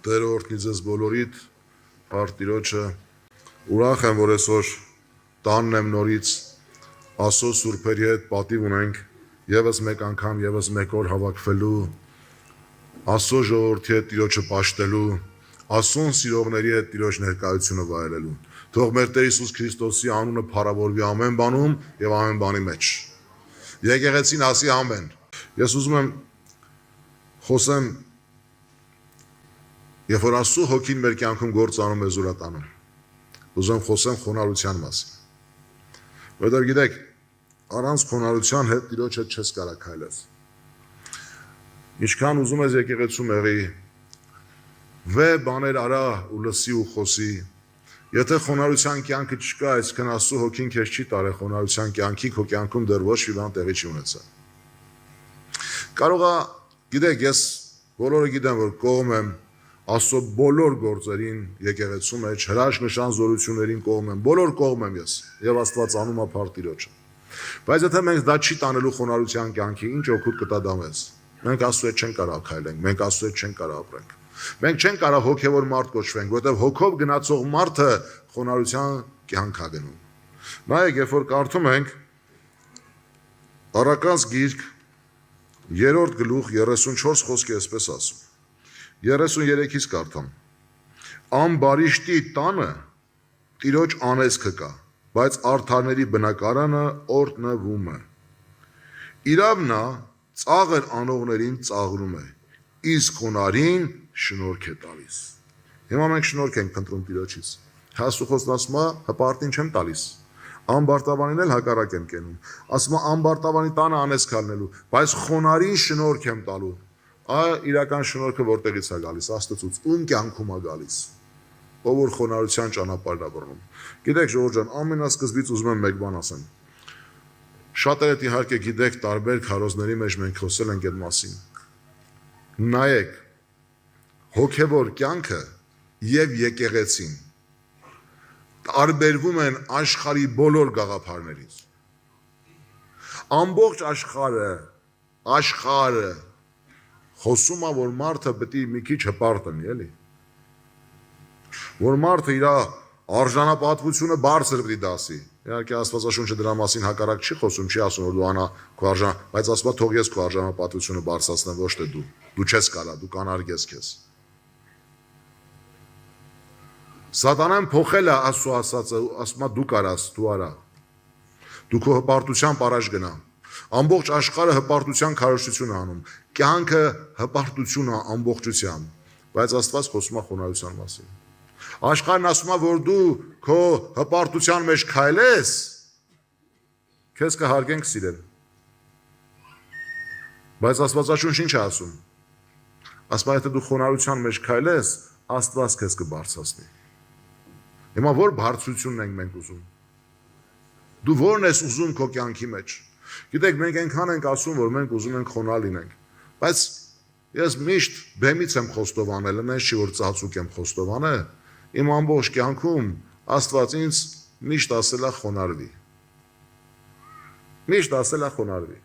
Տերը օրհնի ձեզ բոլորիդ, Տիրոջը ուրախ եմ, որ այսօր տանն եմ նորից Աստծո սուրբերի հետ պատիվ ունենք եւս մեկ անգամ, եւս մեկ օր հավաքվելու, Աստծո ժողովրդի հետ Տիրոջը պաշտելու, Աստծուն սիրողների հետ Տիրոջ ներկայությունը վայելելու։ Թող մեր Տեր Հիսուս Քրիստոսի անունը փառավորվի ամեն բանում եւ ամեն բանի մեջ։ Եկեղեցին ասի ամեն։ Ես ուզում եմ խոսեմ, երբ որ Աստծո հոգին մեր կյանքում գործ անում է զորատանում, ուզում եմ խոսեմ խոնարհության մասին։ Որտեղ գիտեք, առանց խոնարհության հետ Տիրոջ հետ չես կարող քայլել։ Ինչքան ուզում ես եկեղեցու մեղի, բաներ արա ու լսի ու խոսի, եթե խոնարհության կյանքը չկա, այսինքն Աստծո հոգին քեզ չի տարել խոնարհության կյանքի, քո կյանքում դեռ ոչ մի բան տեղի չի ունեցել։ Կարող է, գիտեք, ես բոլորը գիտեմ, որ կողմ եմ Աստծո բոլոր գործերին եկեղեցու մեջ, հրաշքնշան զորություններին կողմ եմ, բոլոր կողմ եմ ես, եւ Աստված անում է փառ Տիրոջը։ Բայց եթե մենք դա չի տանելու խոնարհության կյանքի, ինչ օգուտ կտա դա մեզ։ Մենք Աստծո հետ չենք կարող քայլենք, մենք Աստծո հետ չենք կարող ապրենք։ Մենք չենք կարող հոգևոր մարդ կոչվենք, որտեղ հոգով գնացող մարդը խոնարհության կյանք է գնում։ Նայեք, երբ որ կարդում ենք Առականց գիրք 3-րդ գլուխ 34 խոսքի էսպես ասում։ 33-ից կարդամ։ Ամբարիշտի տանը Տիրոջ անեծքը կա, բայց արդարների բնակարանը օրհնվում է։ Իրավնա ծաղր անողներին ծաղրում է, իսկ խոնարհին շնորհք է տալիս։ Հիմա մենք շնորհք ենք փնտրում Տիրոջից։ Աստծո խոսքն ասում է, հպարտին չեմ տալիս։ Ամբարտավանին էլ հակառակ եմ կենում։ Ասում է ամբարտավանի տանը անես քալնելու, բայց խոնարհին շնորհք եմ տալու։ Իրական շնորհքը որտեղից է գալիս, Աստծուց, ում կյանքում է գալիս, ով որ խոնարհության ճանապարհն է բռնում։ Գիտեք, ժողովուրդ ջան, ամենասկզբից ուզում եմ մեկ բան ասեմ։ Շատերդ իհարկե գիտեք, տարբեր քարոզների մեջ մենք խոսել ենք այդ մասին։ Նայեք, հոգևոր կյանքը եւ եկեղեցին տարբերվում են աշխարհի բոլոր գաղափարներից։ Ամբողջ աշխարհը խոսում է, որ մարդը պետք է մի քիչ հպարտ լինի, էլի։ Որ մարդը իր արժանապատվությունը բարձր պետք է դասի։ Իհարկե Աստվածաշունչը դրա մասին հակառակ չի խոսում, չի ասում, որ դու անա քո արժան, բայց ասում է թող ես քո արժանապատվությունը բարձրացնեմ, ոչ թե դու։ Դու չես կարա, դու կանարգես քեզ։ Սատանան փոխել է Աստծո ասածը, ասում է դու կարաս, դու արա։ Դու քո հպարտությամբ առաջ գնա։ Ամբողջ աշխարհը հպարտության քարոզություն է անում։ Կյանքը հպարտություն է ամբողջությամբ, բայց Աստված խոսում է խոնարհության մասին։ Աշխարհն ասում է, որ դու քո հպարտության մեջ քայլես, քեզ կհարգենք սիրել։ Բայց Աստվածաշունչը ինչ է ասում։ Ասում է, եթե դու խոնարհության մեջ քայլես, Աստված քեզ կբարձրացնի։ Հիմա որ բարձրությունն ենք մենք ուզում։ Դու ո՞րն ես ուզում քո կյանքի մեջ։ Գիտեք, մենք այնքան ենք ասում, որ մենք ուզում ենք խոնարհ լինենք, բայց ես միշտ բեմից եմ խոստովանել, այնպես չի որ ծածուկ եմ խոստովանել, իմ ամբողջ կյանքում Աստված ինձ միշտ ասել է խոնարհվի։ Միշտ ասել է խոնարհվի։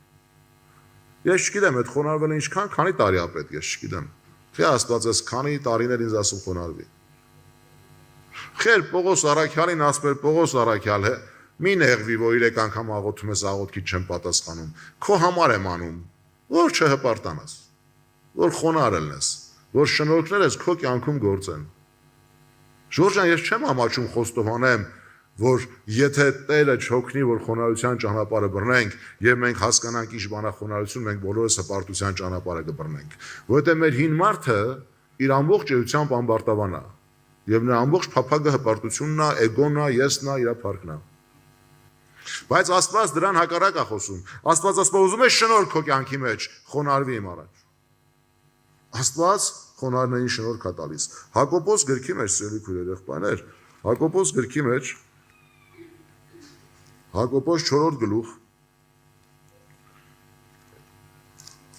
Ես չգիտեմ, այդ խոնարհվելը ինչքան, քանի տարի է պետք, ես չգիտեմ։ Թե Աստված էս քանի տարիներ ինձ ասում խոնարհվի։ Խեր Պողոս Առաքյալին ասում էր Պողոս Առաքյալ մի նեղվի, որ 3 անգամ աղոթում ես, աղոթքից չեմ պատասխանում։ Քո համար եմ անում, որ չհպարտանաս, որ խոնարհ լինես, որ շնորհքներ ես քո կյանքում գործեն։ Ժորժան, ես չեմ ամաչում խոստովանեմ, որ եթե Տերը չօգնի, որ խոնարհության ճանապարհը բռնենք, եւ մենք հասկանանք ինչ բան է խոնարհություն, մենք բոլորս հպարտության ճանապարհը կբռնենք։ Որովհետեւ մեր հին մարդը իր ամբողջ էությամբ ամբարտավան է, եւ նրա ամբողջ փափագը հպարտությունն է, էգոն է, եսն է, իր փառքն է։ Բայց Աստված դրան հակառակ է խոսում։ Աստված ասում է, ուզում ես շնորհք քո կյանքի մեջ, խոնարհվի իմ առաջ։ Աստված խոնարհներին շնորհք է տալիս։ Հակոբոս գրքի մեջ, սիրելի քույրեր, եղբայրներ, Հակոբոս գրքի մեջ, Հակոբոս 4-րդ գլուխ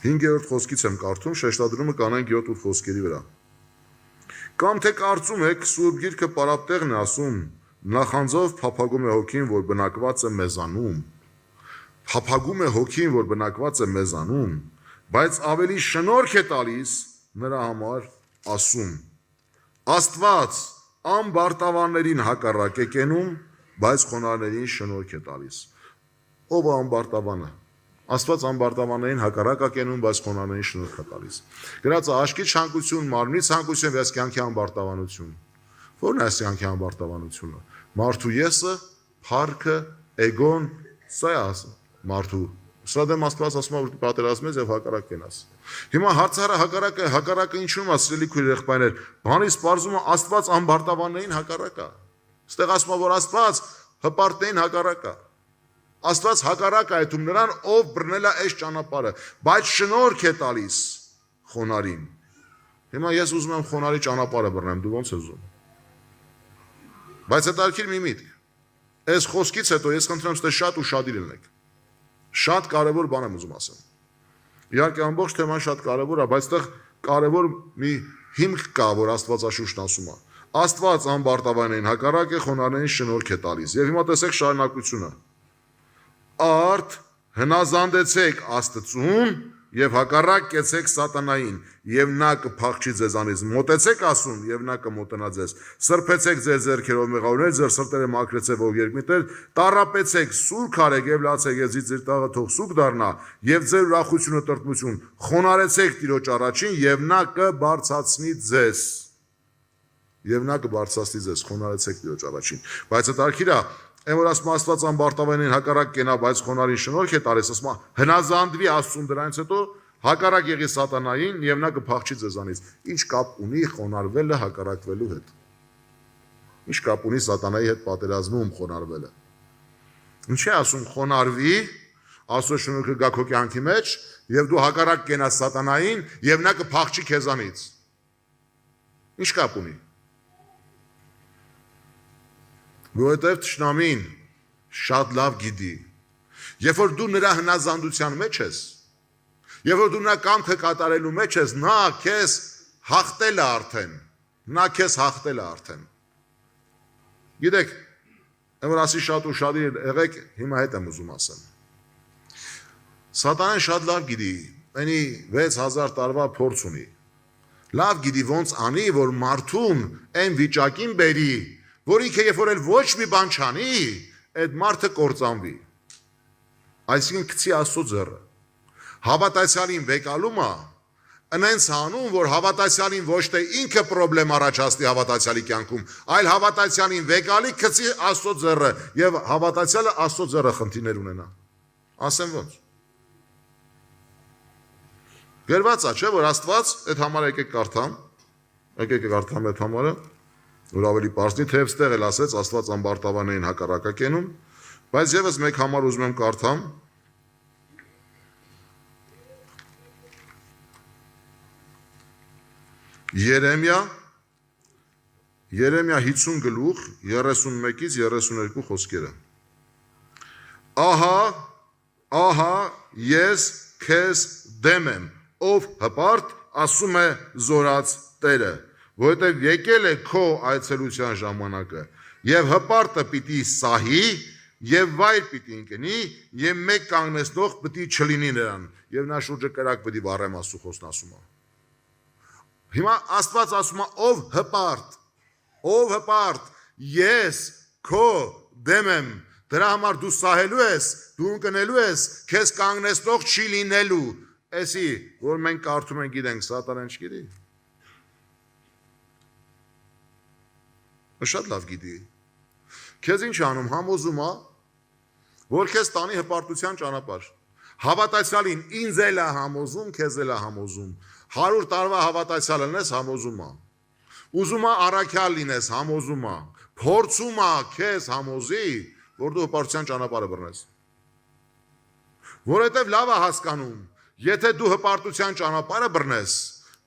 5-րդ խոսքից եմ կարդում, շեշտադրումը կանենք 7-8 խոսքերի վրա։ Կամ թե կարծում եք, Սուրբ Գիրքը պարապտեղն է ասում, նախանձով փափագում է հոգին, որ բնակված է մեզանում։ Փափագում է հոգին, որ բնակված է մեզանում, բայց ավելի շնորհք է տալիս նրա համար ասում, Աստված ամբարտավաններին հակառակ է կենում, բայց խոնարհներին շնորհք է տալիս։ Ով է ամբարտավանը։ Աստված ամբարտավաններին հակառակ է կենում, բայց խոնարհներին շնորհք է տալիս։ Գրած է աշկի ցանկություն, մարմնի ցանկություն, վես կյանքի ամբարտավանություն։ Ո՞րն է կյանքի ամբարտավանությունը։ Մարդու եսը, փառքը, էգոն, սա է ասում մարդու։ Սա դեմ Աստված ասում է, որ պատերազմես եւ հակառակ կենաս։ Հիմա հարցարը հակառակը ինչու՞մ է, սիրելի քույր եղբայրներ, բանից պարզում է Աստված ամբարտավաններին հակառակ է։ Ստեղ ասում է, որ Աստված հպարտներին հակառակ է։ Աստված հակառակ է այդում նրան, ով բռնել է այս ճանապարհը, բայց շնորհք է տալիս խոնարհին։ Հիմա ես ուզում եմ խոնարհի ճանապարհը բռնեմ, դու ո՞նց ես ուզում։ Բայց հետաքրքիր մի միտք։ Այս խոսքից հետո ես խնդրեմ, ստե շատ ուշադիր լինեք։ Շատ կարևոր բան եմ ուզում ասեմ։ Իհարկե ամբողջ թեման շատ կարևոր է, բայց այդտեղ կարևոր մի հիմք կա, որ Աստվածաշունչն ասում է։ Աստված ամբարտավաններին հակառակ է, խոնարհներին շնորհք է տալիս։ Եվ հիմա տեսեք շարունակությունը։ Արդ հնազանդեցեք Աստծուն եւ հակառակ կեցեք սատանային, եւ նա կփախչի ձեզանից։ Մոտեցեք ասում, եւ նա կմոտենա ձեզ։ Սրբեցեք ձեր ձեռքերով մեղավորներ, ձեր սրտերը մաքրեցեք ով երկմիտներ, տառապեցեք, սուր քարեք եւ լացեք, եւ ձեր տաղը թող սուկ դառնա, եւ ձեր ուրախությունը տրտմություն։ Խոնարեցեք Տիրոջ առաջին, եւ նա կբարձրացնի ձեզ։ Եվ նա կբարձրացնի ձեզ, խոնարեցեք Տիրոջ առաջին։ Բայց հետաքրքիր է, այն որ ասում Աստված ամբարտավաններին հակառակ կենա, բայց խոնարհին շնորհք է տալիս, ասում հնազանդվի Աստծուն, դրանից հետո հակառակ եղի սատանային եւ նա կփախչի ձեզանից։ Ինչ կապ ունի խոնարհվելը հակառակվելու հետ։ Ինչ կապ ունի սատանայի հետ պատերազմում խոնարհվելը։ Ինչ է ասում խոնարհվի, Աստծո շնորհքը գա քո կյանքի մեջ եւ դու հակառակ կենաս սատանային եւ նա կփախչի քեզանից։ Ինչ կապ ունի։ Որովհետև թշնամին շատ լավ գիտի, երբ որ դու նրա հնազանդության մեջ ես, երբ որ դու նրա կամքը կատարելու մեջ ես, նա քեզ հաղթել է արդեն։ Գիտեք, այն որ ասի շատ ուշադիր եղեք, հիմա հետ եմ ուզում ասեմ։ Սատանան շատ լավ գիտի, այնի 6000 տարվա փորձ ունի։ Լավ գիտի ոնց անի, որ մարդուն այն վիճակին բերի, որ ինքը երբ որ էլ ոչ մի բան չանի, այդ մարդը կործանվի։ Այսինքն գցի Աստծո ձեռը։ Հավատացյալին վեկալումը այնց անում, որ հավատացյալին ոչ թե ինքը խնդրեմ առաջացնի հավատացյալի կյանքում, այլ հավատացյալին վեկալի գցի Աստծո ձեռը եւ հավատացյալը Աստծո ձեռը խնդիրներ ունենա։ Ասեմ ոնց։ Գրված է, չէ՞, որ Աստված այդ համարը եկեք կարդամ այդ համարը, որ ավելի պարզնի, թե այստեղ էլ ասեց Աստված ամբարտավաններին հակառակ է կենում, բայց եւս մեկ համար ուզում եմ կարդամ։ Երեմիա 50 գլուխ 31-ից 32 խոսքերը։ Ահա ես քեզ դեմ եմ, ով հպարտ, ասում է զորած Տերը, որովհետև եկել է քո այցելության ժամանակը, եւ հպարտը պիտի սահի, եւ վայր պիտի ընկնի, եւ մեկ կանգնեցնող պիտի չլինի նրան, եւ նա շուրջը կրակ պիտի վառեմ Աստծո խոսքն ասում է։ Հիմա Աստված ասում է ով հպարտ, ես քո դեմ եմ, դրա համար դու սահելու ես, դու ընկնելու ես, քեզ կանգնեցնող չի լինելու։ Էսի, որ մենք կարդում ենք գիտենք, սատանան չգիտի։ Շատ լավ գիտի։ Քեզ ինչ անում, համոզում է, որ քեզ տանի հպարտության ճանապարհ։ Հավատացյալին ինձ էլ է համոզում, քեզ էլ է համոզում։ 100 տարվա հավատացյալ լինես, համոզում է։ Ուզում է առաքյալ լինես, համոզում է։ Փորձում է քեզ համոզի, որ դու հպարտության ճանապարհը բռնես։ Որովհետև լավ է հասկանում, եթե դու հպարտության ճանապարհը բռնես,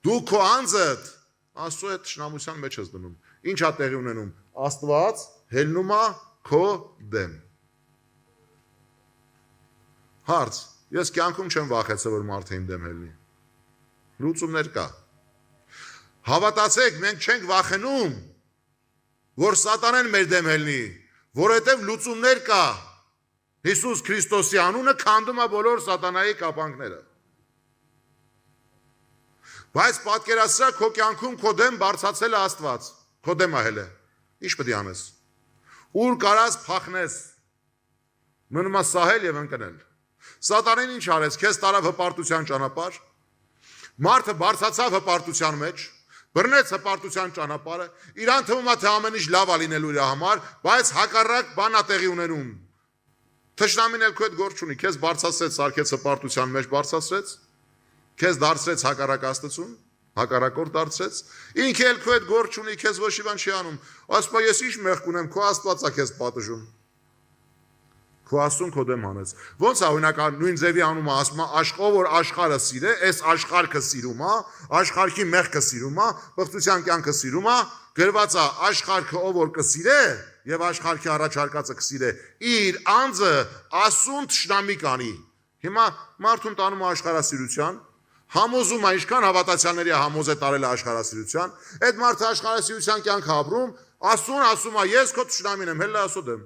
դու քո անձդ Աստծո հետ շնամության մեջ ես դնում։ Ինչ է տեղի ունենում։ Աստված հելնում է քո դեմ։ Հարց. ես կյանքում չեմ վախեցել, որ մարդը իմ դեմ հելնի։ Լուծումներ կա։ Հավատացեք, մենք չենք վախենում, որ սատանան մեր դեմ հելնի, որովհետև լուծումներ կա։ Հիսուս Քրիստոսի անունը քանդում է բոլոր սատանայի կապանքները։ Բայց պատկերացրա քո կյանքում քո դեմ բարձացել է Աստված, քո դեմ ահել է։ Ինչ պետք է անես։ Ուր կարած փախնես։ Մնում է սահել եւ ընկնել։ Սատանին ինչ արեց, քեզ տարավ հպարտության ճանապարհ։ Մարդը բարձացավ հպարտության մեջ, բռնեց հպարտության ճանապարհը, իրան թվում է թե ամեն ինչ լավ է լինելու իր համար, բայց հակառակ բան է տեղի ունենում։ Թշնամին էլ քո հետ գործ չունի, քեզ բարձրացրեց, սարքեց հպարտության մեջ բարձրացրեց, քեզ դարձրեց հակառակ Աստծուն, հակառակորդ դարձրեց, ինքը էլ քո հետ գործ չունի, քեզ ոչ մի բան չի անում։ Ասում է ես ինչ մեղք ունեմ, քո Աստվածա քեզ պատժում։ Քո Աստուն քո դեմ հանեց։ Ոնց է օրինակ նույն ձևի անում է, ասում է ով որ աշխարհը սիրե, այս աշխարհքը սիրում է, աշխարհի մեղքը սիրում է, բխտության կյանքը սիրում է, գրված է աշխարհքը ով որ կսիրե եւ աշխարհի առաջարկածը կսիրե, իր անձը Աստուն թշնամի կանի։ Հիմա մարդուն տանում է աշխարհասիրության, համոզում է ինչքան հավատացյալների համոզ է տարել աշխարհասիրության, այդ մարդը աշխարհասիրության կյանք ապրում, Աստուն ասում է ես քո թշնամին եմ, հելա ասո դեմ։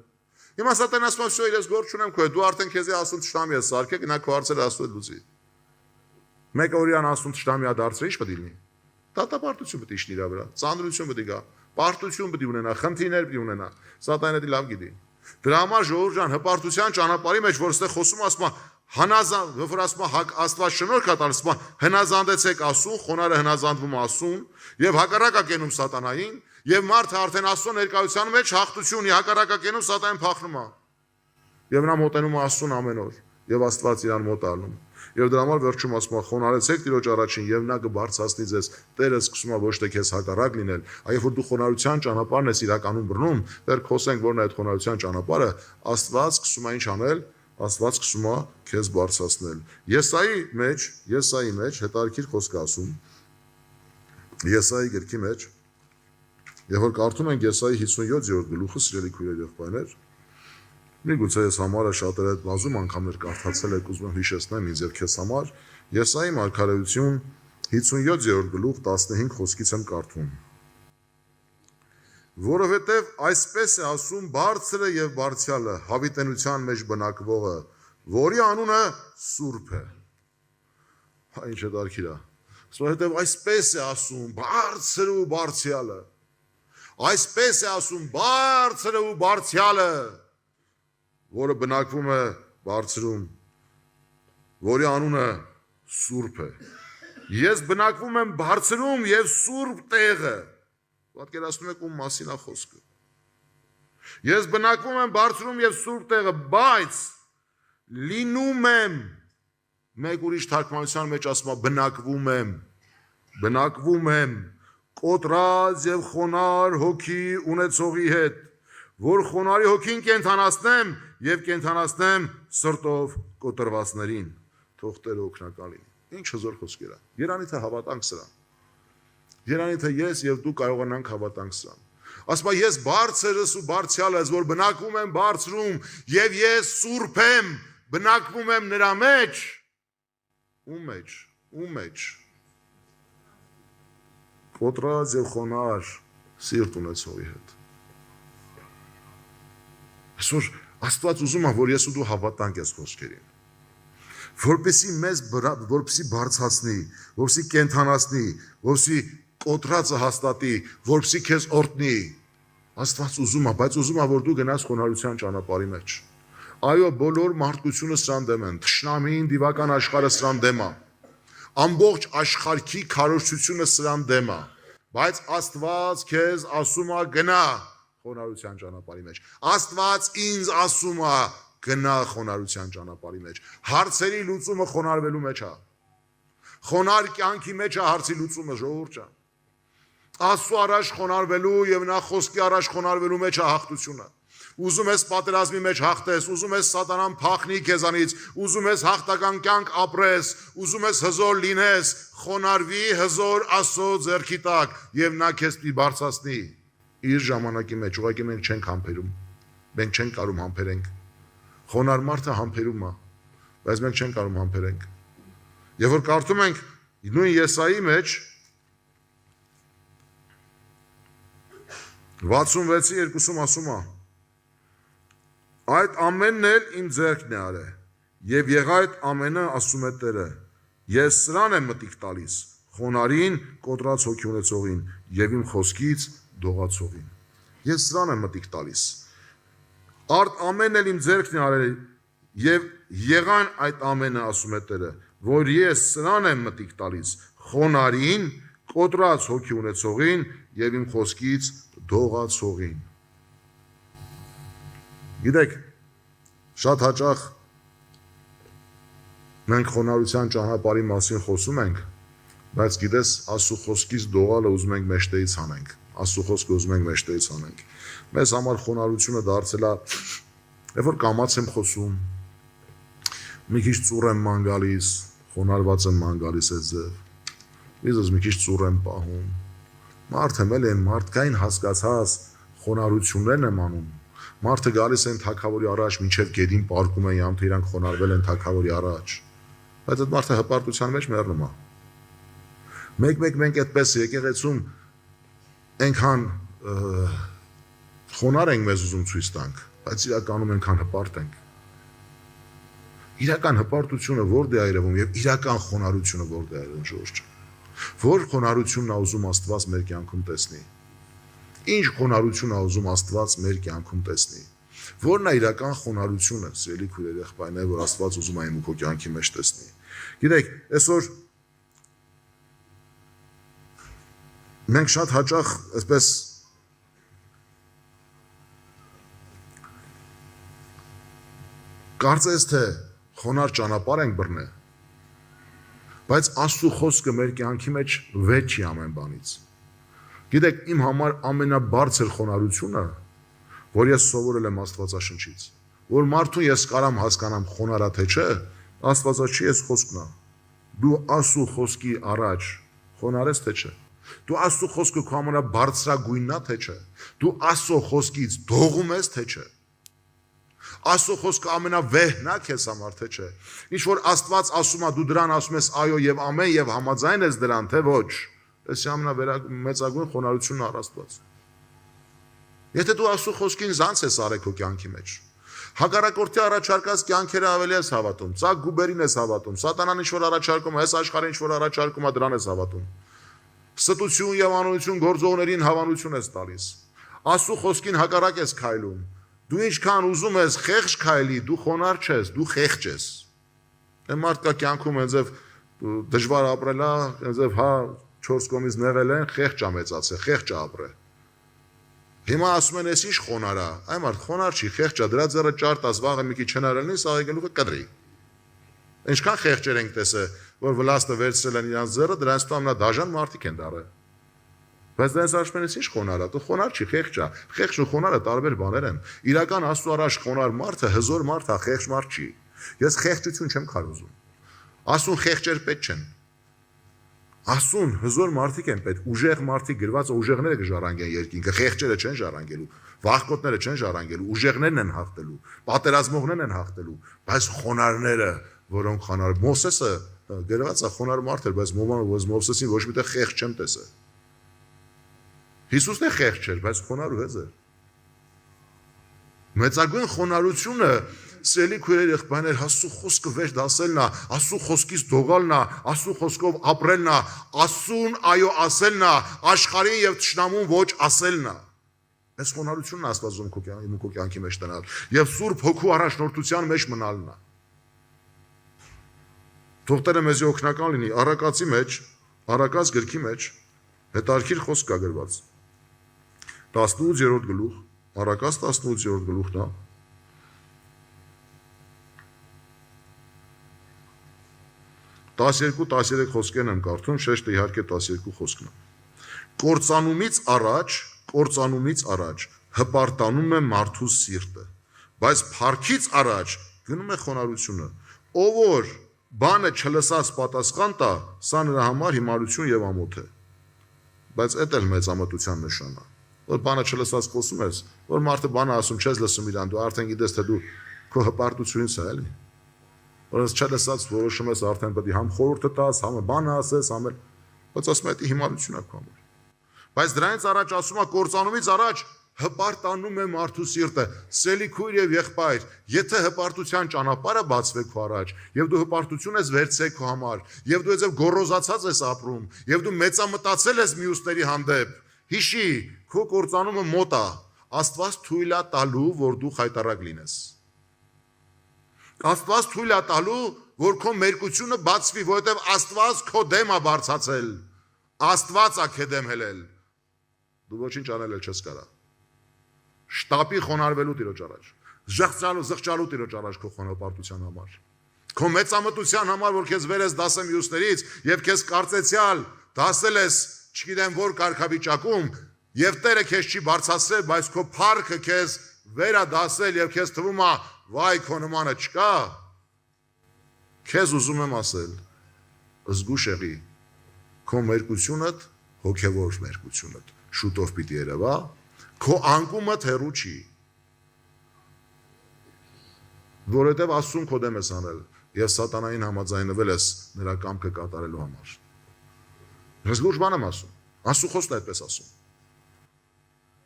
Հիմա Սատանն ասում է «Ես գործ չունեմ քո հետ, դու արդեն քեզի Աստուն թշնամի ես սարքել, գնա քո հարցերը Աստծո լուծի»։ Մեկը որ իրան Աստուն թշնամի է դարձրել, ի՞նչ պետք է լինի։ Դատապարտություն պետք է իշնի իր վրա, ծանրություն պետք է գա, պարտություն պետք է ունենա, խնդիրներ պետք է ունենա։ Սատանը դա լավ գիտի։ Դրա համար ժողովուրդ ջան, հպարտության ճանապարհի մեջ, որ ստեղ խոսում ասում է հնազանդ, որ ասում է Աստված շնորհք է տալիս, ասում է հնազանդեցեք Աստծուն, խոնարհը հնազանդվում է Աստծուն, եւ հակառակը կենում սատանային, եւ մարդը արդեն Աստծո ներկայության մեջ հաղթություն ունի, հակառակը կենում սատանին փախնում է։ Եվ նա մոտենում է Աստծուն ամեն օր, եւ Աստված իրան մոտ առնում։ Եվ դրա համար վերջում ասում է խոնարհեցեք Տիրոջ առաջին եւ նա կբարձրացնի ձեզ։ Տերը սկսում է ոչ թե քեզ հակառակ լինել, այլ որ դու խոնարհության ճանապարհն ես իրականում բռնում, դեռ խոսենք որն է այդ խոնարհության ճանապարհը, Աստված սկսում է ինչ անել, Աստված սկսում է քեզ բարձրացնել։ Եսայի մեջ հետարքիր խոսք ասում։ Եսայի գրքի մեջ եւ որ կարդում ենք Եսայի 57-րդ գլուխը, սիրելի քույրեր եւ եղբայրներ, միգուցե ես համարը շատերը այդ բազում անգամներ կարդացել եք, ուզում եմ հիշեցնեմ ինձ եւ քեզ համար, Եսայի մարգարեություն 57-րդ գլուխ 15 խոսքից եմ կարդում։ Որովհետև այսպես է ասում բարձրը եւ բարձյալը, հավիտենության մեջ բնակվողը, որի անունը Սուրբ է։ Ինչ է դարքիրա։ Որովհետև այսպես է ասում բարձրը ու բարձյալը։ Այսպես է ասում բարձրը ու բարձյալը, որը բնակվում է բարձրում, որի անունը Սուրբ է։ Ես բնակվում եմ բարձրում եւ Սուրբ տեղը։ Պատկերացնում եք ում մասին է խոսքը։ Ես բնակվում եմ բարձրում եւ Սուրբ տեղը, բայց լինում եմ, մեկ ուրիշ թարգմանության մեջ ասում է բնակվում եմ կոտրած եւ խոնար հոգի ունեցողի հետ, որ խոնարի հոգին կենթանացնեմ եւ կենթանացնեմ սրտով կոտրվածներին, թող Տերը օգնական լինի։ Ինչ հզոր խոսքեր է։ Երանի թե հավատանք սրան։ Երանի թե ես եւ դու կարողանանք հավատանք սրան։ Ասում է ես բարձրս ու բարձյալ ես, որ բնակվում եմ բարձրում եւ ես Սուրբ եմ, բնակվում եմ նրա մեջ։ Ում մեջ։ Կոտրած եւ խոնար սիրտ ունեցողի հետ։ Այսօր Աստված ուզում է, որ ես ու դու հավատանք այս խոսքերին, որպեսզի բարձրացնի, որպեսզի կենթանացնի, որպեսզի կոտրածը հաստատի, որպեսզի քեզ օրհնի։ Աստված ուզում է, բայց ուզում է, որ դու գնաս խոնարհության ճանապարհի մեջ։ Այո, բոլոր մարդկությունը սրան դեմ են, թշնամին, դիվական աշխարհը սրան դեմ է։ Ամբողջ աշխարհի քարոզչությունը սրան դեմ է, բայց Աստված քեզ ասում է գնա խոնարհության ճանապարհի մեջ։ Աստված ինձ ասում է գնա խոնարհության ճանապարհի մեջ։ Հարցերի լուծումը խոնարհվելու մեջ է։ Խոնարհ կյանքի մեջ է հարցի լուծումը, ժողովուրդ ջան։ Աստծո առաջ խոնարհվելու եւ նա խոսքի առաջ խոնարհվելու մեջ է հաղթությունը։ Ուզում ես պատերազմի մեջ հաղթես, ուզում ես սատանան փախնի քեզանից, ուզում ես հաղթական կյանք ապրես, ուզում ես հզոր լինես, խոնարհվի հզոր Աստծո ձեռքի տակ եւ նա քեզ պիտի բարձրացնի իր ժամանակի մեջ։ Ուղղակի մենք չենք համբերում։ Մենք չենք կարող համբերենք։ Խոնարհ մարդը համբերում է, բայց մենք չենք կարող համբերենք։ Եվ որ կարդում ենք նույն Եսայի մեջ 66:2 ասում է. Այդ ամենն էլ իմ ձեռքն է արել, եւ եղա այդ ամենը, ասում է Տերը, ես սրան եմ մտիկ տալիս, խոնարհին, կոտրած հոգի ունեցողին եւ իմ խոսքից դողացողին։ Ես սրան եմ մտիկ տալիս։ Արդ ամենն էլ իմ ձեռքն է արել եւ եղան այդ ամենը, ասում է Տերը, որ ես սրան եմ մտիկ տալիս խոնարհին, կոտրած հոգի ունեցողին եւ իմ խոսքից դողացողին։ Գիտեք, շատ հաճախ մենք խոնարհության ճանապարհի մասին խոսում ենք, բայց գիտես, Աստծո խոսքից դողալը ուզում ենք մեջտեղից անենք, Աստծո խոսքը ուզում ենք մեջտեղից անենք։ Մեզ համար խոնարհությունը դարձել է, երբ որ կամաց եմ խոսում, մի քիչ ծուռ եմ ման գալիս, խոնարհված եմ ման գալիս այդ ձև, իզս մի քիչ ծուռ եմ պահում, մարդ եմ էլ են մարդկային հասկացած խոնարհություններն եմ անում, մարդը գալիս են թագավորի առաջ, մինչև գետին պարկում են, յամ թե իրանք խոնարհվել են թագավորի առաջ, բայց այդ մարդը հպարտության մեջ մեռնում է։ Մեկ-մեկ մենք այդպես եկեղեցում այնքան խոնարհ ենք մեզ ուզում ցույց տանք, բայց իրականում այնքան հպարտ ենք։ Իրական հպարտությունը որտե է երևում եւ իրական խոնարհությունը որտե է երևում, Ժորժ։ Որ խոնարհությունն է ուզում Աստված մեր կյանքում տեսնի։ Ինչ խոնարհություն է ուզում Աստված մեր կյանքում տեսնի։ Որն է իրական խոնարհությունը, սիրելի քույրեր, եղբայրներ, որ Աստված ուզում է իմ ու քո կյանքի մեջ տեսնի։ Գիտեք, այսօր մենք շատ հաճախ այսպես կարծես թե խոնարհ ճանապարհ ենք բռնել, բայց Աստծո խոսքը մեր կյանքի մեջ վեճ չի ամեն բանից։ Գիտեք, իմ համար ամենաբարձր խոնարհությունը, որ ես սովորել եմ Աստվածաշնչից, որ մարդուն ես կարամ հասկանամ խոնարհ թե չէ, Աստվածաշնչի ես խոսքն է։ Դու Աստծո խոսքի առաջ խոնարհ ես թե չէ։ Դու Աստծո խոսքը քո ամենաբարձրագույնն է թե չէ։ Դու Աստծո խոսքից դողում ես թե չէ։ Աստծո խոսքը ամենավեհն է քեզ համար թե չէ։ Ինչ որ Աստված ասում է, դու դրան ասում ես այո եւ ամեն եւ համաձայն ես դրան, թե ոչ։ Այս ամենամեծագույն խոնարհությունն առ Աստված։ Եթե դու Աստծո խոսքին զանց ես արել քո կյանքի մեջ, հակառակորդի առաջարկած կյանքերը ավելի ես հավատում, ծակ գուբերին ես հավատում, սատանան ինչ որ առաջարկում է, այս աշխարհը ինչ որ առաջարկում է, դրան ես հավատում։ Ստություն եւ անօրություն գործողներին հավանություն ես տալիս։ Աստծո խոսքին հակառակ ես քայլում։ Դու ինչքան ուզում ես խեղճ քայլի, դու խոնարհ չես, դու խեղճ ես։ Այն մարդկա կյանքում այնձև դժվար ապրել է, այնձև հա 4 կողմից նեղել են, խեղճ է մեծացել, խեղճ է ապրել։ Հիմա ասում են, ես ինչ խոնարհ է, այ մարդ խոնարհ չի, խեղճ է, դրա ձեռը ճարտած, վաղը մի քիչ հնարելնի, սաղ եկելուկը կտրի։ Ինչքան խեղճեր ենք տեսել, որ վլաստը վերցրել են իրանց ձեռը, դրանց տու ամենադաժան մարդիկ են դարել։ Բայց դրանց արժանից ինչ խոնարհ է, դու խոնարհ չի, խեղճ է։ Խեղճ ու խոնարհը տարբեր բաներ են։ Իրական Աստծո առաջ խոնարհ մարդը հզոր մարդ է, խեղճ մարդ չի։ Ես խեղճություն չեմ քարոզում։ Աստուն խեղճեր պետք չեն։ Աստուն հզոր մարդիկ են պետք, ուժեղ մարդիկ գրված ուժեղները կժառանգեն երկինքը, խեղճերը չեն ժառանգելու, վախկոտները չեն ժառանգելու, ուժեղներն են հաղթելու, պատերազմողներն են հաղթելու, բայց խոնարհները, որոնք խոնարհ Մովսեսը գրված է խոնարհ մարդ էր, բայց Մովսեսին ոչ մի տեղ խեղճ չեմ տեսել։ Հիսուսն է խեղճ էր, բայց խոնարհ ու հեզ էր։ Մեծագույն խոնարհությունը սիրելի քույրեր, եղբայրներ, Աստծո խոսքը վեր դասելն է, Աստծո խոսքից դողալն է, Աստծո խոսքով ապրելն է, Աստծուն այո ասելն է, աշխարհին եւ թշնամուն ոչ ասելն է։ Այս խոնարհությունն Աստված ուզում քո կյանքի մեջ տնալ եւ Սուրբ Հոգու առաջնորդության մեջ մնալն է։ Թող Տերը մեզ օգնական լինի, Առակացի մեջ, Առակաց գրքի մեջ հետարքիր խոսք կա գրված։ 18-րդ գլուխ, Առակաց 18-րդ գլուխն է։ 12-13 խոսքերն եմ կարդում, շեշտը իհարկե 12 խոսքն է։ Կործանումից առաջ հպարտանում է մարդու սիրտը, բայց փառքից առաջ գնում է խոնարհությունը։ Ով որ բանը չլսած պատասխան տա, սա նրա համար հիմարություն եւ ամոթ է։ Բայց այդ էլ մեծամտության նշան է։ Որ բանը չլսած խոսում ես, որ մարդը բանը ասում, չես լսում իրան, դու արդեն գիտես թե դու քո հպարտությունից է, էլի։ Որոնց չլսած որոշում ես արդեն պետք է համ խորհուրդը տաս, համ բանը ասես, համ էլ բայց ասում է դա հիմարություն է քո համար։ Բայց դրանից առաջ ասում է կործանումից առաջ հպարտանում է մարդու սիրտը, սելի քույր եւ եղբայր, եթե հպարտության ճանապարհը բացվե քո առաջ, եւ դու հպարտություն ես վերցրել քո համար, եւ դու այդպես գոռոզացած ես ապրում, եւ դու մեծամտածել ես մյուսների հանդեպ, հիշի, քո կործանումը մոտ է, Աստված թույլ է տալու, որ դու խայտարակ լինես։ Աստված թույլ է տալու, որ քո մերկությունը բացվի, որովհետեւ Աստված քո դեմ է բարձացել, Աստված է քեզ դեմ հելել, դու ոչինչ անել չես կարա։ Շտապի խոնարհվելու Տիրոջ առաջ, զղջալու Տիրոջ առաջ քո խոնարհապարտության համար, քո մեծամտության համար, որ քեզ վեր ես դասը մյուսներից եւ քեզ կարծեցյալ դասել ես, չգիտեմ որ կարգավիճակում, եւ Տերը քեզ չի բարձրացրել, բայց քո փառքը քեզ վեր է դասել եւ քեզ թվում է, վայ քո նմանը չկա։ Քեզ ուզում եմ ասել, զգուշ եղի, քո մերկությունդ, հոգեվոր մերկությունդ շուտով պիտի երևա, քո անկումդ հեռու չի, որովհետև Աստծուն քո դեմ ես անել եւ սատանային համաձայնվել ես նրա կամքը կատարելու համար։ Ես լուրջ բան եմ ասում, Աստծո խոսքն է այդպես ասում։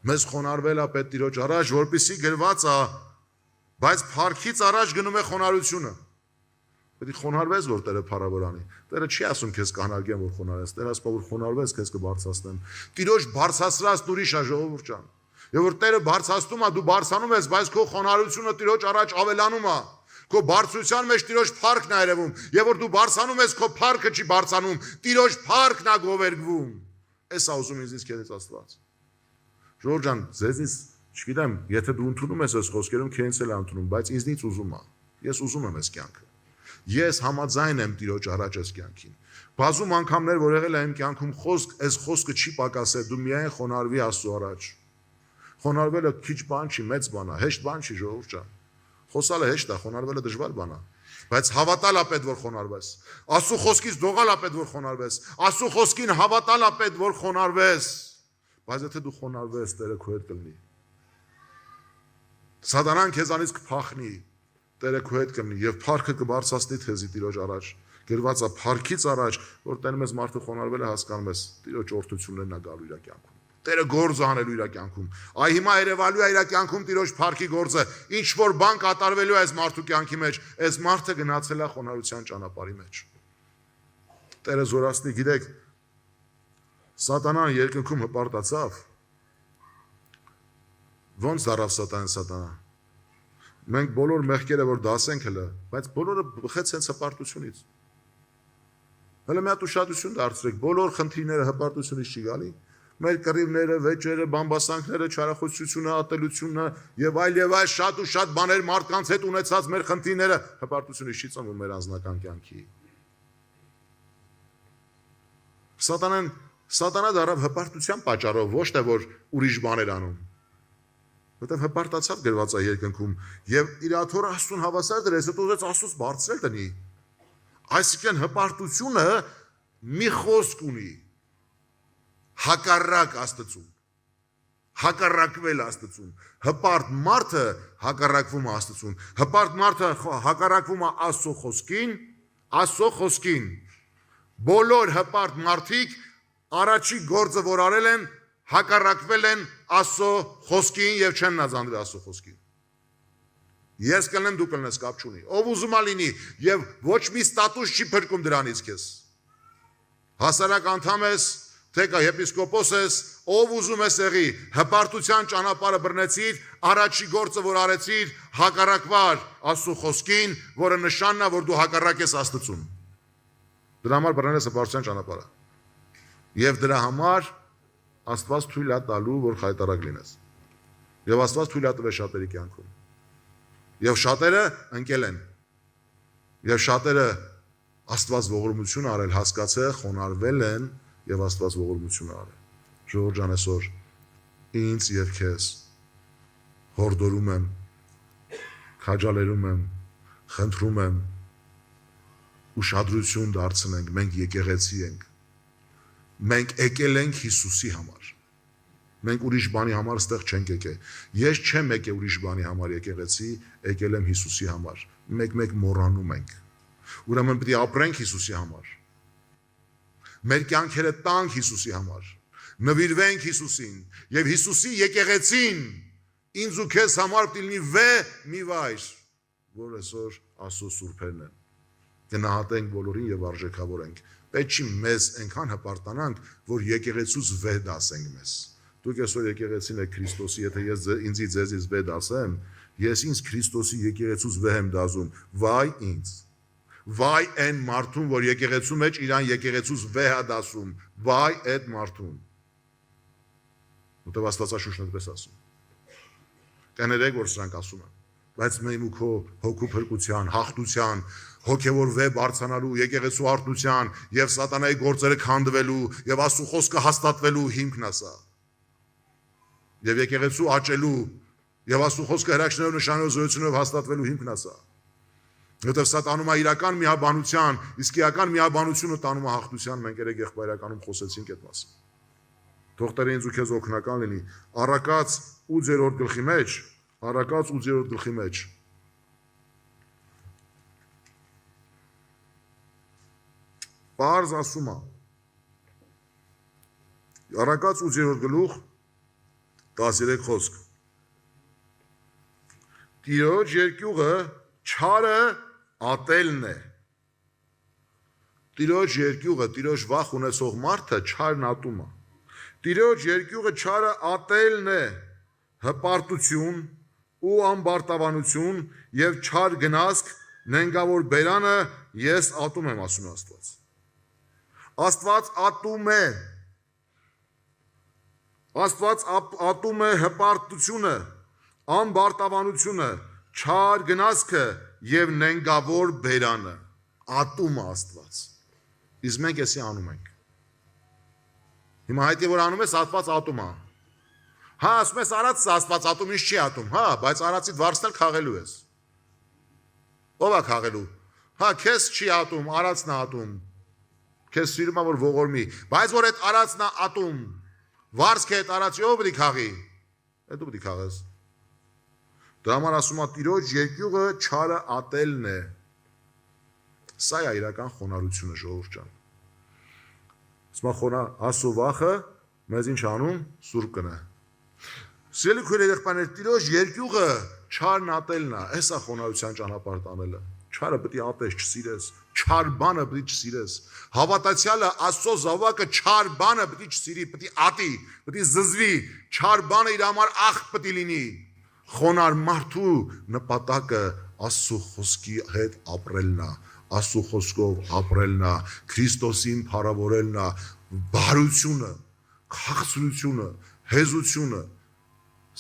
Մեզ խոնարհվել է պետ Տիրոջ առաջ, որպեսզի գրված է, բայց փառքից առաջ գնում է խոնարհությունը։ Պետք է խոնարհվես, որ Տերը փառավորանի։ Տերը չի ասում քեզ կհնարգեմ, որ խոնարհես, Տերը ասում որ խոնարհվես, քեզ կբարձրացնեմ։ Տիրոջ բարձրացրած ուրիշ է ժողովուրդ ջան։ Եվ որ Տերը բարձրացնում է, դու բարձրանում ես, բայց քո խոնարհությունը Տիրոջ առաջ ավելանում է։ Քո բարձրության մեջ Տիրոջ փառքն է երևում, եւ որ դու բարձրանում ես, քո փառքը չի բարձրանում, Տիրոջ փառքն է գովերգվում։ Էս է ուզում ինձ քեզից Աստված։ Ժողովուրդ ջան, ձեզնից չգիտեմ, եթե դու ընդունում ես այս խոսքերում, քեզ էլ ընդունում, բայց ինձնից ուզում է։ Ես ուզում եմ այս կյանքը։ Ես համաձայն եմ Տիրոջ առաջ այս կյանքին։ Բազում անգամներ, որ եղել է իմ կյանքում խոսք, այս խոսքը չի պակասել, դու միայն խոնարհվի Աստծո առաջ։ Խոնարհվելը քիչ բան չի, մեծ բան է, հեշտ բան չի, ժողովուրդ ջան։ Խոսալը հեշտ է, խոնարհվելը դժվար բան է։ Բայց հավատալ է պետք որ խոնարհվես։ Աստծո խոսքից դողալ է պետք որ խոնարհվես։ Աստծո խոսքին հավատալ է պետք որ խոնարհվես։ Բայց եթե դու խոնարհվես, Տերը քո հետ կլինի։ Սատանան քեզանից կփախնի, Տերը քո հետ կլինի եւ փառքը կբարձրացնի քեզի Տիրոջ առաջ։ Գրված է փառքից առաջ, որ տենում ես մարդը խոնարհվել է, հասկանում ես Տիրոջ օրհնություններն է գալու իր կյանքում։ Տերը գործ անելու իր կյանքում։ Այ հիմա երևալու է իր կյանքում Տիրոջ փառքի գործը։ Ինչ որ բան կատարվելու է այս մարդու կյանքի մեջ, այս մարդը գնացել է խոնարհության ճանապարհի մեջ։ Տերը զորացնի, գիտեք, Սատանան երկնքում հպարտացավ։ Ոնց դարավ Սատանա։ Մենք բոլոր մեղքերը որ դասենք հələ, բայց բոլորը բխեց հենց հպարտությունից։ Հələ մի հատ ուշադրություն դարձրեք, բոլոր խնդիրները հպարտությունից չի գալի։ Մեր կռիվները, վեճերը, բամբասանքները, չարախոսությունը, ատելությունը եւ այլ շատ ու շատ բաներ մարդկանց հետ ունեցած մեր խնդիրները հպարտությունից չի ծնվում մեր անձնական կյանքի։ Սատանա դարավ հպարտության պատճառով, ոչ թե որ ուրիշ բաներ անում։ Որտեւ հպարտացավ գրված է երկնքում եւ իր աթոռը Աստծուն հավասար դրեց, հետո ուզեց Աստծուց բարձրել տնի։ Այսինքն հպարտությունը մի խոսք ունի։ Հակառակ Աստծուն, հակառակվել Աստծուն, հպարտ մարդը հակառակվում է Աստծուն, հպարտ մարդը հակառակվում է Աստծո խոսքին, բոլոր հպարտ մարդիկ առաջի գործը որ արել են, հակառակվել են Աստծո խոսքին եւ չեն նազանդվել Աստծո խոսքին։ Ես կլնեմ, դու կլնես, կապ չունի, ով ուզում է լինի եւ ոչ մի ստատուս չի փրկում դրանից քեզ։ Հասարակ անդամ ես, թե կա եպիսկոպոս ես, ով ուզում ես եղի, հպարտության ճանապարհը բռնեցիր, առաջի գործը որ արեցիր, հակառակվար Աստծո խոսքին, որը նշանն է, որ դու հակառակ ես Աստծուն։ Դրա համար բռնել ես հպարտության ճանապարհը։ Եվ դրա համար Աստված թույլ է տալու, որ խայտարակ լինես։ Եվ Աստված թույլ է տվել շատերի կյանքում։ Եվ շատերը ընկել են։ Եվ շատերը Աստված ողորմություն արել, հասկացել, խոնարհվել են եւ Աստված ողորմություն արել։ Ժողովուրդ ջան, այսօր ինձ եւ քեզ հորդորում եմ, քաջալերում եմ, խնդրում եմ, ուշադրություն դարձնենք, մենք եկեղեցի ենք։ Մենք եկել ենք Հիսուսի համար։ Մենք ուրիշ բանի համար այստեղ չենք եկել։ Ես չեմ եկել ուրիշ բանի համար եկեղեցի, եկել եմ Հիսուսի համար։ Մեկ մոռանում ենք։ Ուրեմն պետք է ապրենք Հիսուսի համար։ Մեր կյանքերը տանք Հիսուսի համար։ նվիրվենք Հիսուսին եւ Հիսուսի եկեղեցին ինձ ու քեզ համար դիլնի մի վայր, որ այսօր Աստծո սուրբերն են։ Գնահատենք բոլորին եւ արժեքավորենք։ Պետք չի մեզ այնքան հպարտանանք, որ եկեղեցուց դասենք մեզ։ Դուք այսօր եկեղեցին եք Քրիստոսի, եթե ես ինձի ձեզից դասեմ, ես ինձ Քրիստոսի եկեղեցուց եմ դասում, վայ ինձ։ Վայ այն մարդուն, որ եկեղեցու մեջ իրան եկեղեցուց է դասում, վայ այդ մարդուն։ Որտեւ Աստվածաշունչն այդպես ասում։ Կներեք, որ սրանք ասում են, բայց մենք ու քո հոգու փրկության, հաղթության, հոգևոր բարձրանալու, եկեղեցու արթնության եւ սատանայի գործերը քանդվելու եւ Աստծո խոսքը հաստատվելու հիմքն է սա։ Եվ եկեղեցու աճելու եւ Աստծո խոսքը հրաշքներով նշաններով զորություններով հաստատվելու հիմքն է սա։ Որտեւ սա տանում է իրական միաբանության, իսկ իրական միաբանությունը տանում է հաղթության, մենք երեք եղբայրականում խոսեցինք այդ մասին։ Թող Տերը ինձ ու քեզ օգնական լինի։ Առակաց 8-րդ գլխի մեջ, Առակաց 8-րդ գլխի մեջ Պարզ ասում է։ Առակաց 8-րդ գլուխ 13 խոսք։ Տիրոջ երկյուղը չարը ատելն է։ Տիրոջ երկյուղը, տիրոջ վախ ունեցող մարդը չարն ատում է։ Տիրոջ երկյուղը չարը ատելն է, հպարտություն ու ամբարտավանություն եւ չար գնասք, նենգավոր բերանը ես ատում եմ, ասում է Աստված։ Աստված ատում է։ Աստված ատում է հպարտությունը, ամբարտավանությունը, չար գնասքը եւ նենգավոր բերանը։ Ատում է Աստված։ Իսկ մենք էսի անում ենք։ Հիմա հայտի որ անում ես Աստված ատում է։ Հա, ասում ես արած Աստված ատում, ինչ չի ատում։ Հա, բայց արածիդ վարձնել քաղելու ես։ Ո՞վ է քաղելու։ Հա, քեզ չի ատում, արածն է ատում։ Քեզ սիրում է որ ողորմի, բայց որ այդ արածն է ատում, վարձքը այդ արածի ով պետք է քաղի։ Դու պետք է քաղես։ Դրա համար ասում է Տիրոջ երկյուղը չարը ատելն է։ Սա է իրական խոնարհությունը, ժողովուրդ ջան։ Ասում Աստծո վախը մեզ ինչ անում, սուրբ կնա։ Սիրելի քույրեր, եղբայրներ, Տիրոջ երկյուղը չարն ատելն է, էսա խոնարհության ճանապարհ տանելը։ Չարը պետք է ատես, չսիրես, չար բանը պետք է չսիրես։ Հավատացյալը Աստծո զավակը չար բանը պետք է չսիրի, պետք է ատի, պետք է զզվի, չար բանը իր համար աղ պետք է լինի։ Խոնար մարդու նպատակը Աստծո խոսքի հետ ապրելն է, Աստծո խոսքով ապրելն է, Քրիստոսին փառավորելն է, բարությունը, քաղցրությունը, հեզությունը,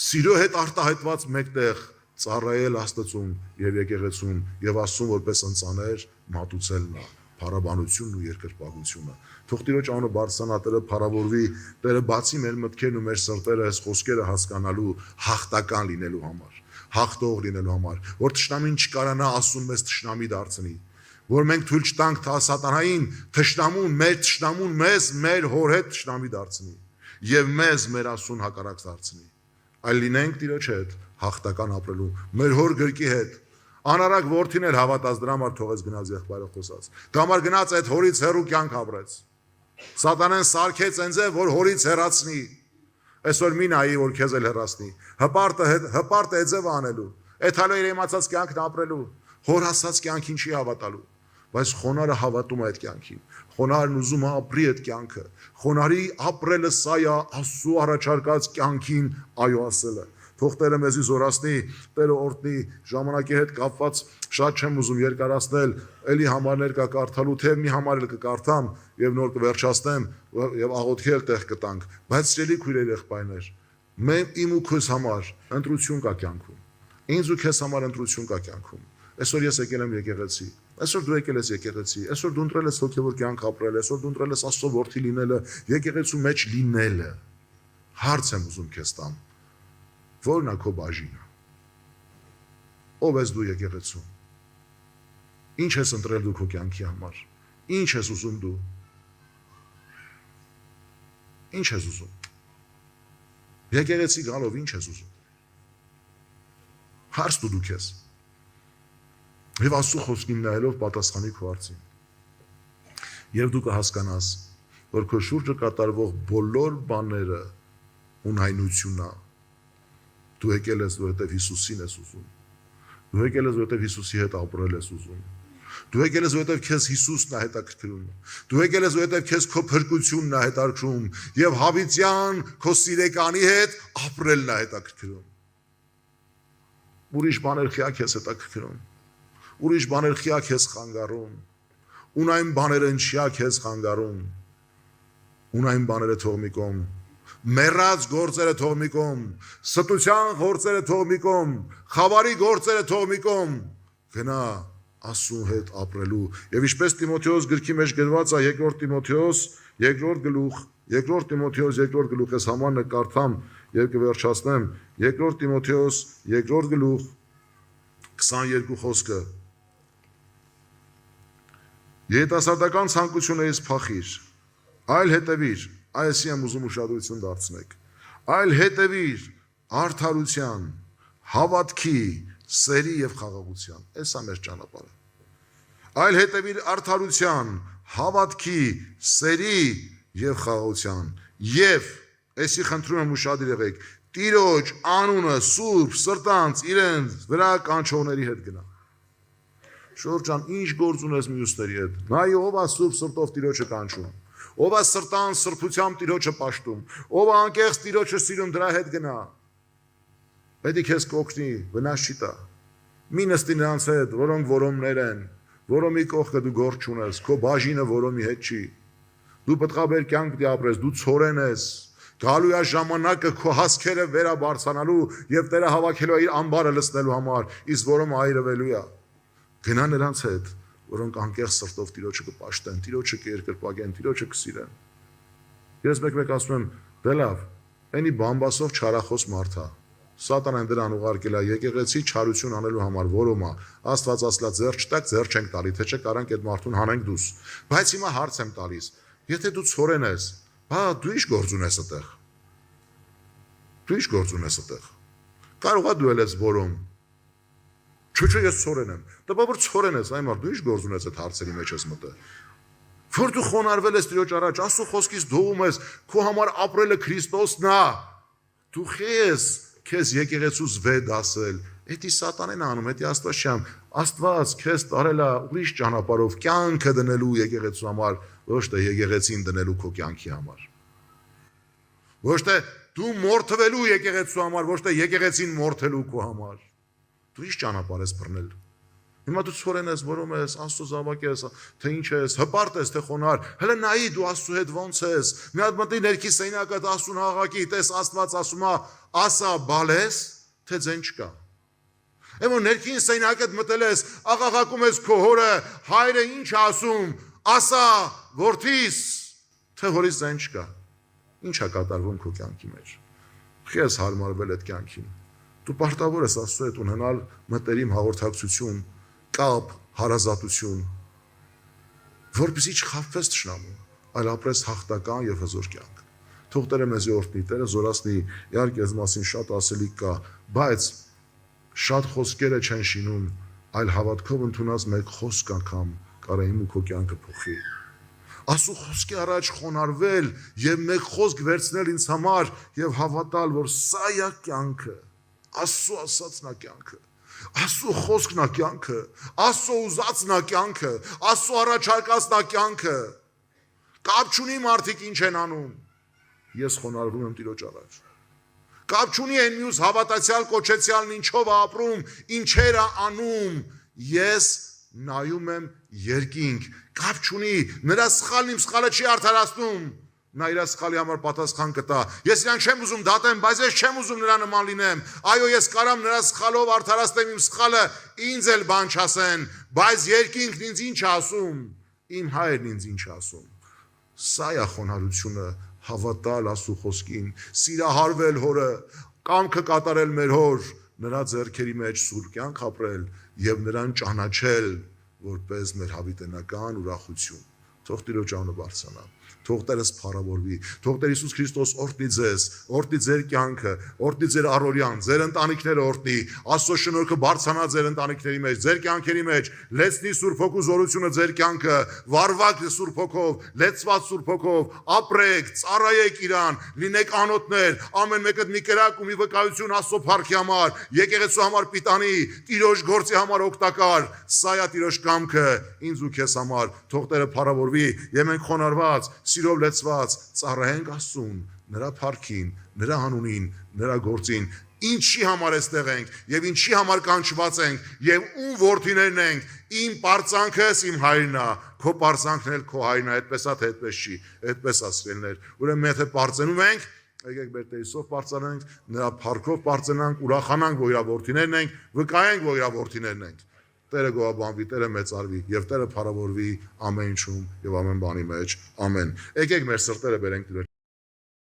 սիրո հետ արտահայտված մեկտեղ ծառայել Աստծուն եւ եկեղեցուն եւ Աստծուն որպես ընծաներ մատուցելն է, փառաբանությունն ու երկրպագությունը։ Թող Տիրոջ անունը բարձրանա, Տերը փառավորվի, Տերը բացի մեր մտքերն ու մեր սրտերը այս խոսքերը հասկանալու, հաղթական լինելու համար, հաղթող լինելու համար, որ թշնամին չկարանա Աստծուն մեզ թշնամի դարձնի, որ մենք թույլ չտանք սատանային թշնամուն մեզ մեր հոր հետ թշնամի դարձնի եւ մեզ մեր Աստծուն հակառակ դարձնի, այլ լինենք Տիրոջ հետ հաղթական ապրելու, մեր հոր գրկի հետ։ Անարակ որդին էր հավատաց, դրա համար թողեց գնաց եղբայրը խոսած։ Դրա համար գնաց այդ հորից հեռու կյանք ապրեց։ Սատանեն սարքեց ինձ, որ հորից հեռացնի։ Այսօր մի նայի, որ քեզ էլ հեռացնի։ Հպարտը է ձև անելու։ Այդ հալո իր իմացած կյանքն ապրելու, հոր ասած կյանքին չի հավատալու։ Բայց խոնարհը հավատում է այդ կյանքին։ Խոնարհն ուզում է ապրի այդ կյանքը։ Խոնարհի ապրելը սա է Աստծո առաջարկած կյանքին այո ասելը։ Թող Տերը մեզի զորացնի, Տերը օրհնի, ժամանակի հետ կապված շատ չեմ ուզում երկարացնել, էլի համարներ կա կարդալու, թե մի համար էլ կկարդամ եւ նոր կվերջացնեմ եւ աղոթքի էլ տեղ կտանք, բայց սիրելի քույրեր, եղբայրներ, մենք իմ ու քեզ համար ընտրություն կա կյանքում։ Ինձ ու քեզ համար ընտրություն կա կյանքում։ Այսօր ես եկել եմ եկեղեցի, այսօր դու եկել ես եկեղեցի, այսօր դու ընտրել ես հոգևոր կյանք ապրել, այսօր դու ընտրել ես Աստծո որդի լինելը, եկեղեցու մեջ լինելը։ Հարց եմ ուզում քեզ տամ։ Որն է քո բաժինը։ Ով ես դու եկեղեցու։ Ինչ ես ընտրել դու քո կյանքի համար։ Ինչ ես ուզում դու։ Ինչ ես ուզում։ Եկեղեցի գալով ինչ ես ուզում։ Հարց դու քեզ։ Եվ Աստծո խոսքին նայելով պատասխանի քո հարցին։ Եվ դու կհասկանաս, որ քո շուրջը կատարվող բոլոր բաները ունայնությունն է։ Դու եկել ես, որովհետև Հիսուսին ես ուզում։ Դու եկել ես, որովհետև Հիսուսի հետ ապրել ես ուզում։ Դու եկել ես, որովհետև քեզ Հիսուսն է հետաքրքրում։ Դու եկել ես, որովհետև քեզ քո փրկությունն է հետաքրքրում եւ հավիտյան քո սիրեկանի հետ ապրելն է հետաքրքրում։ Ուրիշ բաներ խիա քեզ հետաքրքրում։ Ուրիշ բաներ խիա քեզ խանգարում։ Ունայն բաները ինչիա քեզ խանգարում։ Ունայն բաները թող մի կողմ։ Մեռած գործերը թող մի կողմ, ստության գործերը թող մի կողմ, խավարի գործերը թող մի կողմ, գնա Աստծու հետ ապրելու։ Եվ ինչպես Տիմոթեոս գրքի մեջ գրված է 2 Տիմոթեոս 2-րդ գլուխ, 2 Տիմոթեոս 2-րդ գլուխ, ես համարը կարդամ եւ կվերջացնեմ 2 Տիմոթեոս 2-րդ գլուխ 22 խոսքը։ Երիտասարդական ցանկություններից փախիր, այլ հետևիր, այսի եմ ուզում ուշադրություն դարձնեք, այլ հետևիր արդարության, հավատքի, սերի եւ խաղաղության, այս է մեր ճանապարհը։ Այլ հետևիր արդարության, հավատքի, սերի եւ խաղաղության, եւ այսի խնդրում եմ ուշադիր եղեք, Տիրոջ անունը սուրբ սրտանց իրենց վրա կանչողների հետ գնա։ Շուրջան, ինչ գործ ունես մյուսների հետ։ Նայ ով է սուրբ սրտով Տիրոջը կանչում։ Ով է սրտան սրբությամբ Տիրոջը պաշտում, ով է անկեղծ Տիրոջը սիրում, դրա հետ գնա։ Պետք է քեզ կօգնի, վնաս չի տա։ Մի նստի նրանց հետ, որոնք որոմներ են, որոմի կողքը դու գործ չունես, քո բաժինը որոմի հետ չի։ Դու պետք է բեր կյանք դի ապրես, դու ցորեն ես։ Գալու է ժամանակը քո հասքերը վերաբարձանալու եւ Տերը հավաքելու է իր ամբարը լցնելու համար, իսկ որոմը այրվելու է։ Գնա նրանց հետ, որոնք անկեղծ սրտով Տիրոջը կպաշտեն, Տիրոջը կերկրպագեն, Տիրոջը կսիրեն։ Ես մեկ ասում եմ, դե լավ, այնի բամբասով չարախոս մարդ է։ Սատանան դրան ուղարկել է եկեղեցի չարություն անելու համար, որոմա Աստված ասլա ձեռ չտակ, ձեռ չենք տալի, թե չէ կարանք այդ մարդուն հանենք դուս։ Բայց հիմա հարց եմ տալիս, եթե դու ցորեն ես, բա դու ի՞նչ գործ ունես այդտեղ։ Դու ի՞նչ գործ ունես այդտեղ։ Կարող է դու ես որոմ։ Չէ, ես ցորեն եմ։ Դա բա որ ցորեն ես, այ մարդ, դու ի՞նչ գործ ունես այդ հարցերի մեջ ես մտը։ Որ դու խոնարհվել ես Տիրոջ առաջ, Աստծո խոսքից դողում ես, քո համար ապրելը Քրիստոսն է։ Դու խես քեզ եկեղեցուց վեհ դասել, էդի սատանեն անում, էդի Աստվածյան, Աստված քեզ տարել է ուրիշ ճանապարհով կյանքը դնելու եկեղեցու համար, ոչ թե եկեղեցին դնելու քո կյանքի համար։ Ոչ թե դու մորթվելու եկեղեցու համար, ոչ թե եկեղեցին մորթելու քո համար։ Դու ի՞նչ ճանապարհ ես բռնել։ Հիմա դու ցորեն ես, որում ես, Աստծո զավակ ես, թե ինչ ես, հպարտ ես, թե խոնար։ Հələ նայի դու Աստծո հետ ոնց ես։ Մի հատ մտի ներքի սենյակը Աստծուն աղաղակի, տես Աստված ասում է, ասա բալես, թե ձեն չկա։ Էմո ներքին սենյակդ մտել ես, աղաղակում ես քո հորը, հայրը ինչ ասում, ասա որդիս, թե հորից ձեն չկա։ Ինչ է կատարվում քո կյանքի մեջ։ Քեզ հարմարվել այդ կյանքին։ Դու պարտավոր ես Աստծո հետ ունենալ մտերիմ հաղորդակցություն, կապ, հարազատություն, որպեսզի չխաբվես թշնամուն, այլ ապրես հաղթական եւ հզոր կյանք։ Թող Տերը մեզ օրհնի, Տերը զորացնի, իհարկե այս մասին շատ ասելիք կա, բայց շատ խոսքերը չեն շինում, այլ հավատքով ընդունած մեկ խոսք անգամ կարող է իմ ու քո կյանքը փոխի։ Աստծո խոսքի առաջ խոնարհվել եւ մեկ խոսք վերցնել ինձ համար եւ հավատալ, որ սա է կյանքը, Աստծո ասածն է կյանքը, Աստծո խոսքն է կյանքը, Աստծո ուզածն է կյանքը, Աստծո առաջարկածն է կյանքը։ Կապ չունի մարդիկ ինչ են անում։ Ես խոնարհվում եմ Տիրոջ առաջ։ Կապ չունի այն մյուս հավատացյալ կոչեցյալն ինչով է ապրում, ինչեր է անում։ Ես նայում եմ երկինք։ Կապ չունի, նրա սխալն իմ սխալը չի արդարացնում։ Նա իր սխալի համար պատասխան կտա։ Ես իրան չեմ ուզում դատեմ, բայց ես չեմ ուզում նրա նման լինեմ։ Այո, ես կարամ նրա սխալով արդարացնեմ իմ սխալը, ինձ էլ բան չասեն, բայց երկինքն ինձ ինչ ասում, իմ հայրն ինձ ինչ ասում։ Սա է խոնարհությունը, հավատալ Աստծո խոսքին, սիրահարվել հորը, կամքը կատարել մեր հոր, նրա ձեռքերի մեջ սուրբ կյանք ապրել եւ նրան ճանաչել որպես մեր հավիտենական ուրախություն։ Թող Տիրոջ անունը բարձրանա։ Թող Տերս փառավորվի, թող Տեր Հիսուս Քրիստոս օրհնի ձեզ, օրհնի ձեր կյանքը, օրհնի ձեր առօրյան, ձեր ընտանիքները օրհնի, Աստծո շնորհքը բարձրանա ձեր ընտանիքների մեջ, ձեր կյանքերի մեջ, լեցնի Սուրբ Հոգու զորությունը ձեր կյանքը, վարվակ Սուրբ Հոգով, լեցված Սուրբ Հոգով, ապրեք, ծառայեք Իրան, լինեք անոթներ, ամեն մեկը մի կերակ ու մի վկայություն Աստծո փառքի համար, եկեղեցու համար պիտանի, Տիրոջ գործի համար օգտակար, սա է Տիրոջ կամքը ինձ ու քեզ համար, թող Տերը փառավորվի եւ մենք խոնարհված, սիրով լեցված ծառայենք Աստծուն, նրա փառքին, նրա հանունին, նրա գործին, ինչի համար էստեղ ենք եւ ինչի համար կանչված ենք եւ ում որդիներն ենք, իմ պարծանքս իմ հայրն է, քո պարծանքն էլ քո հայրն է, այդպես է թե այդպես չի, այդպես ասրելներ, ուրեմն եթե պարծենում ենք, եկեք մեր Տերիսով պարծանանք, նրա փառքով պարծանանք, ուրախանանք, որ իր որդիներն ենք, վկայենք, որ իր որդիներն ենք։ Տերը գոհաբանվի, Տերը մեծարվի եւ Տերը փառավորվի ամեն ինչում եւ ամեն բանի մեջ։ Ամեն։ Եկեք մեր սրտերը բերենք Տիրոջ